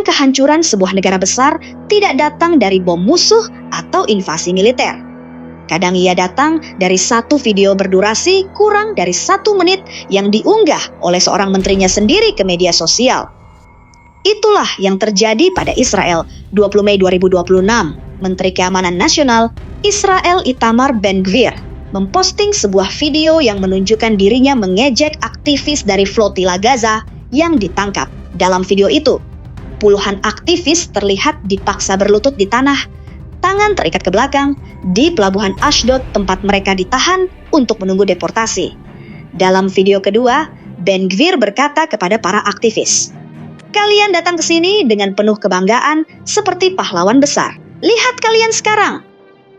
Kadang kehancuran sebuah negara besar tidak datang dari bom musuh atau invasi militer. Kadang ia datang dari satu video berdurasi kurang dari 1 menit yang diunggah oleh seorang menterinya sendiri ke media sosial. Itulah yang terjadi pada Israel 20 Mei 2026. Menteri Keamanan Nasional Israel Itamar Ben-Gvir memposting sebuah video yang menunjukkan dirinya mengejek aktivis dari flotila Gaza yang ditangkap. Dalam video itu, puluhan aktivis terlihat dipaksa berlutut di tanah, tangan terikat ke belakang, di pelabuhan Ashdod tempat mereka ditahan untuk menunggu deportasi. Dalam video kedua, Ben-Gvir berkata kepada para aktivis, "Kalian datang ke sini dengan penuh kebanggaan seperti pahlawan besar. Lihat kalian sekarang."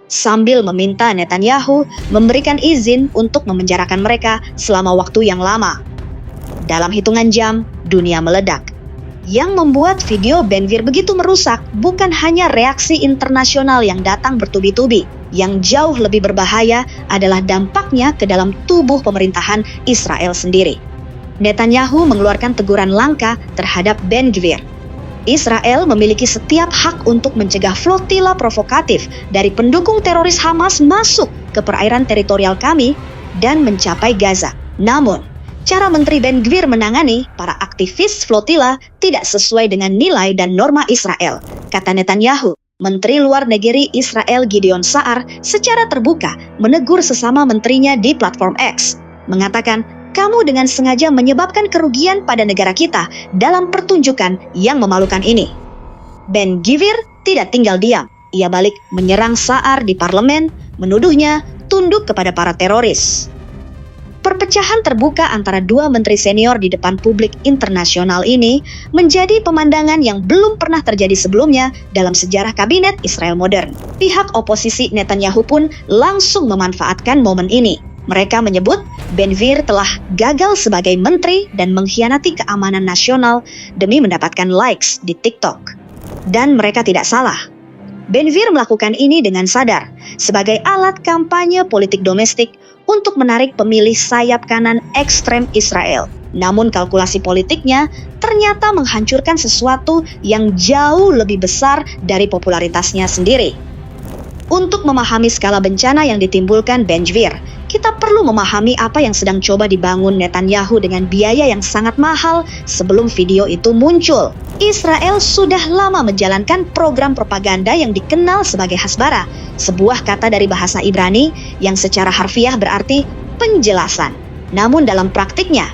Sambil meminta Netanyahu memberikan izin untuk memenjarakan mereka selama waktu yang lama. Dalam hitungan jam, dunia meledak. Yang membuat video Ben-Gvir begitu merusak bukan hanya reaksi internasional yang datang bertubi-tubi. Yang jauh lebih berbahaya adalah dampaknya ke dalam tubuh pemerintahan Israel sendiri. Netanyahu mengeluarkan teguran langka terhadap Ben-Gvir. Israel memiliki setiap hak untuk mencegah flotila provokatif dari pendukung teroris Hamas masuk ke perairan teritorial kami dan mencapai Gaza. Namun, cara Menteri Ben-Gvir menangani para aktivis flotila tidak sesuai dengan nilai dan norma Israel, kata Netanyahu. Menteri Luar Negeri Israel Gideon Sa'ar secara terbuka menegur sesama menterinya di platform X, mengatakan, "Kamu dengan sengaja menyebabkan kerugian pada negara kita dalam pertunjukan yang memalukan ini." Ben-Gvir tidak tinggal diam. Ia balik menyerang Sa'ar di parlemen, menuduhnya tunduk kepada para teroris. Perpecahan terbuka antara dua menteri senior di depan publik internasional ini menjadi pemandangan yang belum pernah terjadi sebelumnya dalam sejarah kabinet Israel modern. Pihak oposisi Netanyahu pun langsung memanfaatkan momen ini. Mereka menyebut Ben-Gvir telah gagal sebagai menteri dan mengkhianati keamanan nasional demi mendapatkan likes di TikTok. Dan mereka tidak salah. Ben-Gvir melakukan ini dengan sadar sebagai alat kampanye politik domestik untuk menarik pemilih sayap kanan ekstrem Israel. Namun kalkulasi politiknya ternyata menghancurkan sesuatu yang jauh lebih besar dari popularitasnya sendiri. Untuk memahami skala bencana yang ditimbulkan Ben-Gvir, kita perlu memahami apa yang sedang coba dibangun Netanyahu dengan biaya yang sangat mahal sebelum video itu muncul. Israel sudah lama menjalankan program propaganda yang dikenal sebagai hasbara, sebuah kata dari bahasa Ibrani yang secara harfiah berarti penjelasan. Namun dalam praktiknya,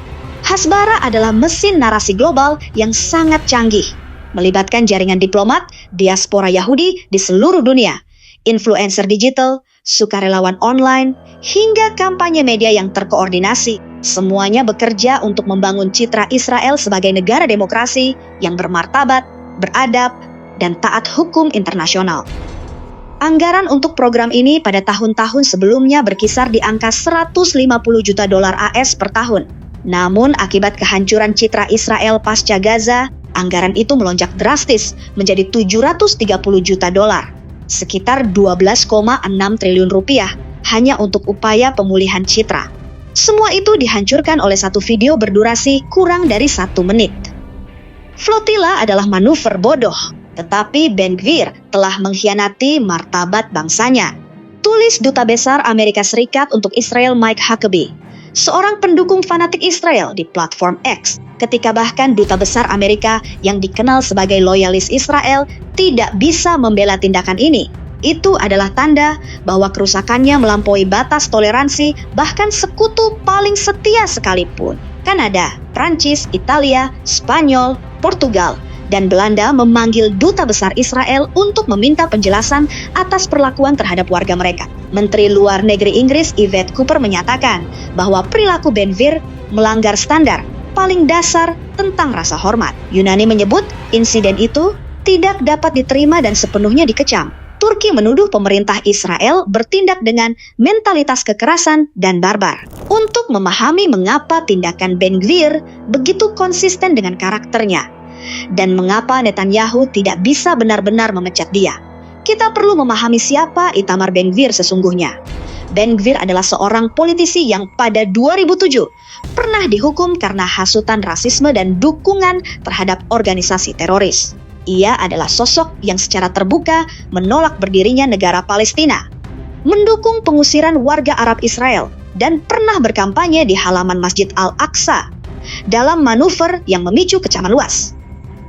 hasbara adalah mesin narasi global yang sangat canggih, melibatkan jaringan diplomat, diaspora Yahudi di seluruh dunia, influencer digital, sukarelawan online, hingga kampanye media yang terkoordinasi. Semuanya bekerja untuk membangun citra Israel sebagai negara demokrasi yang bermartabat, beradab, dan taat hukum internasional. Anggaran untuk program ini pada tahun-tahun sebelumnya berkisar di angka 150 juta dolar AS per tahun. Namun akibat kehancuran citra Israel pasca Gaza, anggaran itu melonjak drastis menjadi 730 juta dolar. Sekitar 12,6 triliun rupiah hanya untuk upaya pemulihan citra. Semua itu dihancurkan oleh satu video berdurasi kurang dari 1 menit. Flotila adalah manuver bodoh, tetapi Ben-Gvir telah mengkhianati martabat bangsanya. Tulis Duta Besar Amerika Serikat untuk Israel Mike Huckabee, seorang pendukung fanatik Israel di platform X, ketika bahkan Duta Besar Amerika yang dikenal sebagai loyalis Israel tidak bisa membela tindakan ini. Itu adalah tanda bahwa kerusakannya melampaui batas toleransi bahkan sekutu paling setia sekalipun. Kanada, Prancis, Italia, Spanyol, Portugal, dan Belanda memanggil Duta Besar Israel untuk meminta penjelasan atas perlakuan terhadap warga mereka. Menteri Luar Negeri Inggris Yvette Cooper menyatakan bahwa perilaku Ben-Gvir melanggar standar paling dasar tentang rasa hormat. Yunani menyebut insiden itu tidak dapat diterima dan sepenuhnya dikecam. Turki menuduh pemerintah Israel bertindak dengan mentalitas kekerasan dan barbar. Untuk memahami mengapa tindakan Ben-Gvir begitu konsisten dengan karakternya, dan mengapa Netanyahu tidak bisa benar-benar memecat dia, kita perlu memahami siapa Itamar Ben-Gvir sesungguhnya. Ben-Gvir adalah seorang politisi yang pada 2007 pernah dihukum karena hasutan rasisme dan dukungan terhadap organisasi teroris. Ia adalah sosok yang secara terbuka menolak berdirinya negara Palestina, mendukung pengusiran warga Arab Israel, dan pernah berkampanye di halaman Masjid Al-Aqsa dalam manuver yang memicu kecaman luas.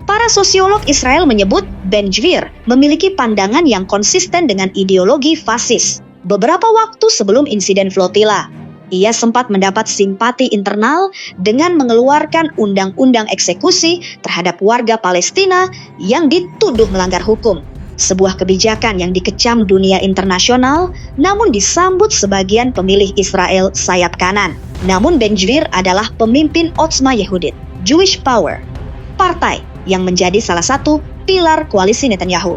Para sosiolog Israel menyebut Ben-Gvir memiliki pandangan yang konsisten dengan ideologi fasis. Beberapa waktu sebelum insiden flotila, ia sempat mendapat simpati internal dengan mengeluarkan undang-undang eksekusi terhadap warga Palestina yang dituduh melanggar hukum. Sebuah kebijakan yang dikecam dunia internasional, namun disambut sebagian pemilih Israel sayap kanan. Namun Ben-Gvir adalah pemimpin Otzma Yehudit, Jewish Power, partai yang menjadi salah satu pilar koalisi Netanyahu.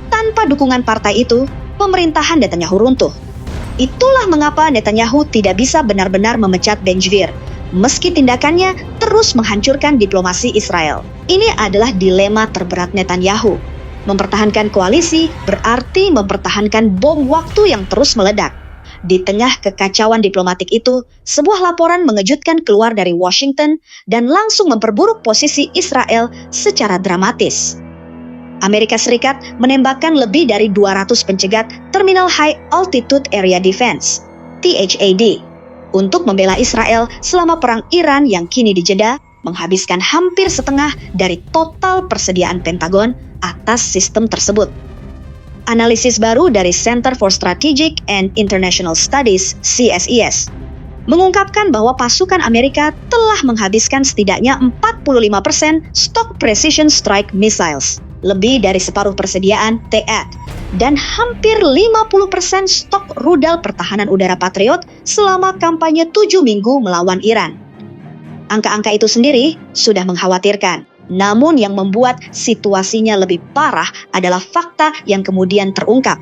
Tanpa dukungan partai itu, pemerintahan Netanyahu runtuh. Itulah mengapa Netanyahu tidak bisa benar-benar memecat Ben-Gvir, meski tindakannya terus menghancurkan diplomasi Israel. Ini adalah dilema terberat Netanyahu. Mempertahankan koalisi berarti mempertahankan bom waktu yang terus meledak. Di tengah kekacauan diplomatik itu, sebuah laporan mengejutkan keluar dari Washington dan langsung memperburuk posisi Israel secara dramatis. Amerika Serikat menembakkan lebih dari 200 pencegat Terminal High Altitude Area Defense, THAD, untuk membela Israel selama perang Iran yang kini dijeda, menghabiskan hampir setengah dari total persediaan Pentagon atas sistem tersebut. Analisis baru dari Center for Strategic and International Studies, CSIS, mengungkapkan bahwa pasukan Amerika telah menghabiskan setidaknya 45% stok Precision Strike Missiles, lebih dari separuh persediaan THAAD, dan hampir 50% stok rudal pertahanan udara Patriot selama kampanye 7 minggu melawan Iran. Angka-angka itu sendiri sudah mengkhawatirkan. Namun yang membuat situasinya lebih parah adalah fakta yang kemudian terungkap.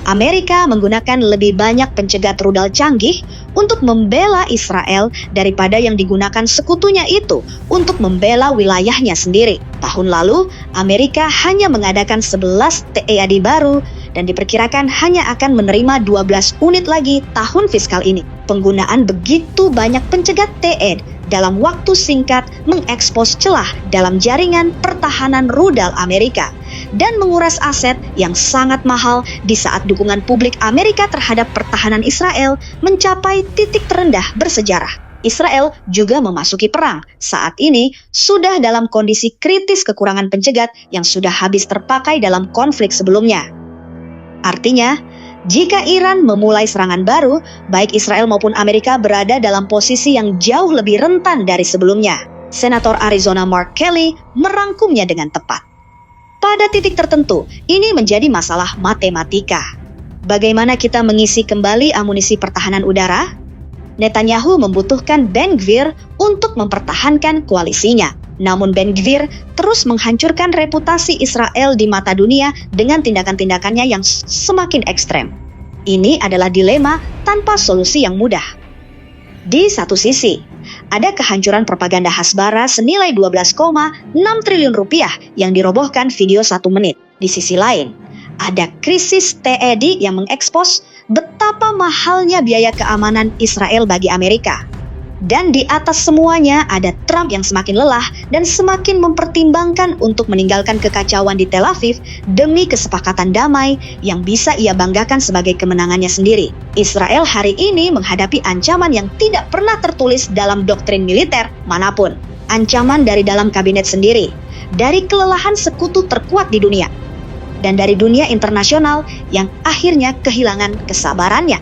Amerika menggunakan lebih banyak pencegat rudal canggih untuk membela Israel daripada yang digunakan sekutunya itu untuk membela wilayahnya sendiri. Tahun lalu, Amerika hanya mengadakan 11 THAAD baru dan diperkirakan hanya akan menerima 12 unit lagi tahun fiskal ini. Penggunaan begitu banyak pencegat THAAD dalam waktu singkat mengekspos celah dalam jaringan pertahanan rudal Amerika dan menguras aset yang sangat mahal di saat dukungan publik Amerika terhadap pertahanan Israel mencapai titik terendah bersejarah. Israel juga memasuki perang. Saat ini sudah dalam kondisi kritis kekurangan pencegat yang sudah habis terpakai dalam konflik sebelumnya. Artinya, jika Iran memulai serangan baru, baik Israel maupun Amerika berada dalam posisi yang jauh lebih rentan dari sebelumnya. Senator Arizona Mark Kelly merangkumnya dengan tepat. Pada titik tertentu, ini menjadi masalah matematika. Bagaimana kita mengisi kembali amunisi pertahanan udara? Netanyahu membutuhkan Ben-Gvir untuk mempertahankan koalisinya. Namun Ben-Gvir terus menghancurkan reputasi Israel di mata dunia dengan tindakan-tindakannya yang semakin ekstrem. Ini adalah dilema tanpa solusi yang mudah. Di satu sisi, ada kehancuran propaganda Hasbara senilai 12,6 triliun rupiah yang dirobohkan video 1 menit. Di sisi lain, ada krisis THAAD yang mengekspos betapa mahalnya biaya keamanan Israel bagi Amerika. Dan di atas semuanya ada Trump yang semakin lelah dan semakin mempertimbangkan untuk meninggalkan kekacauan di Tel Aviv demi kesepakatan damai yang bisa ia banggakan sebagai kemenangannya sendiri. Israel hari ini menghadapi ancaman yang tidak pernah tertulis dalam doktrin militer manapun. Ancaman dari dalam kabinet sendiri, dari kelelahan sekutu terkuat di dunia, dan dari dunia internasional yang akhirnya kehilangan kesabarannya.